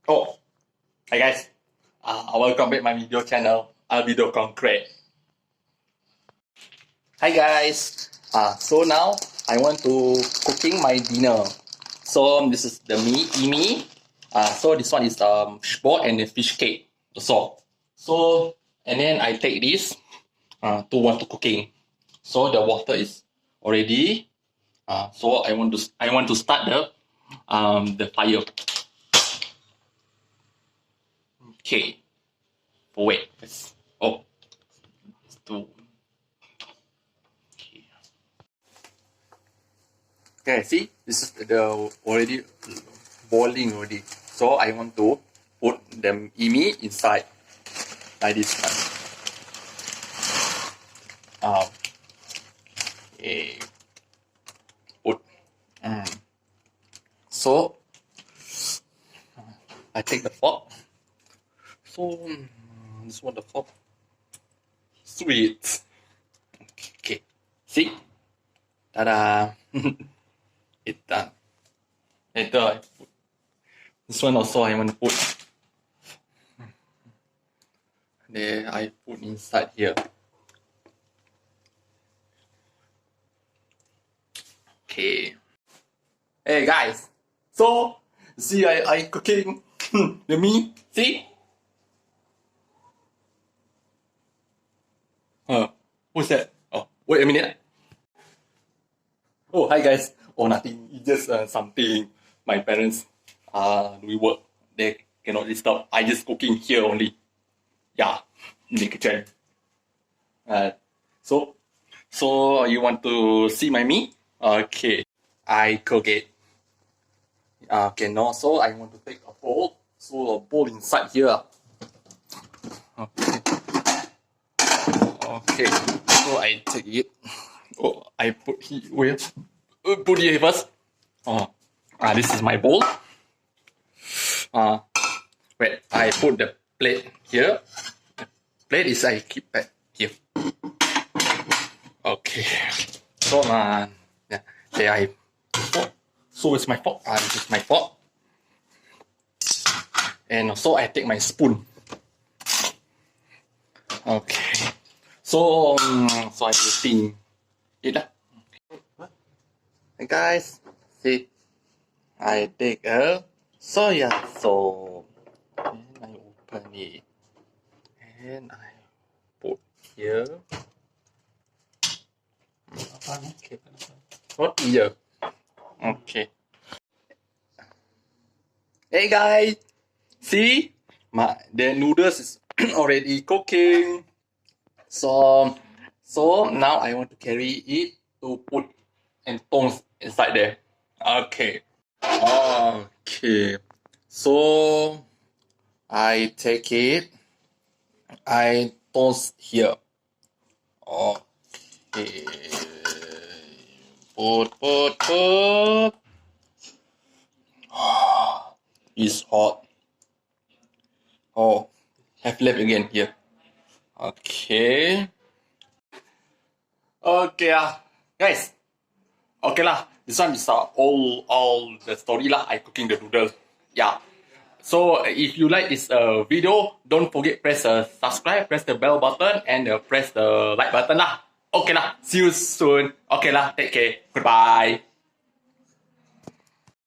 Oh, hi guys. Welcome back my video channel. Video Concrete. Hi guys. So now I want to cooking my dinner. So this is the mee. So this one is sport and the fish cake. So and then I take this to want to cooking. So the water is already. So I want to start the fire. Okay. Wait. Oh. Two. Okay, see, this is the already boiling already. So I want to put the meat inside like this one. Okay. Put. So I take the fork. So this one the fork. Sweet. Okay. See. Ta-da. It's done. Later I put this one also I want to put. There I put inside here. Okay. Hey guys. So see I cooking the meat. See? What's that? Oh, wait a minute. Oh, hi guys. Oh, nothing. It's just something. My parents doing work. They cannot disturb. I just cooking here only. Yeah, in the kitchen. So you want to see my meat? Okay, I cook it. Okay, no. So I want to take a bowl. So a bowl inside here. Okay. Okay. So I take it. Oh, I put here. Put it first. This is my bowl. Wait, I put the plate here. The plate is I keep back here. Okay. So yeah, there I fork. So it's my fork. This is my fork. And also I take my spoon. Okay. So I will think it lah. Hey guys, see, I take a soya sauce and I open it and I put here. What here? Okay. Hey guys, see, the noodles is already cooking. So now I want to carry it to put and toast inside there. Okay. Okay. So I take it. I toast here. Okay. Put. It's hot. Oh, have left again here. Okay. Okay, guys. Okay lah. This one is all the story lah. I cooking the noodles. Yeah. So if you like this video, don't forget press subscribe, press the bell button, and press the like button lah. Okay lah. See you soon. Okay lah. Take care. Goodbye.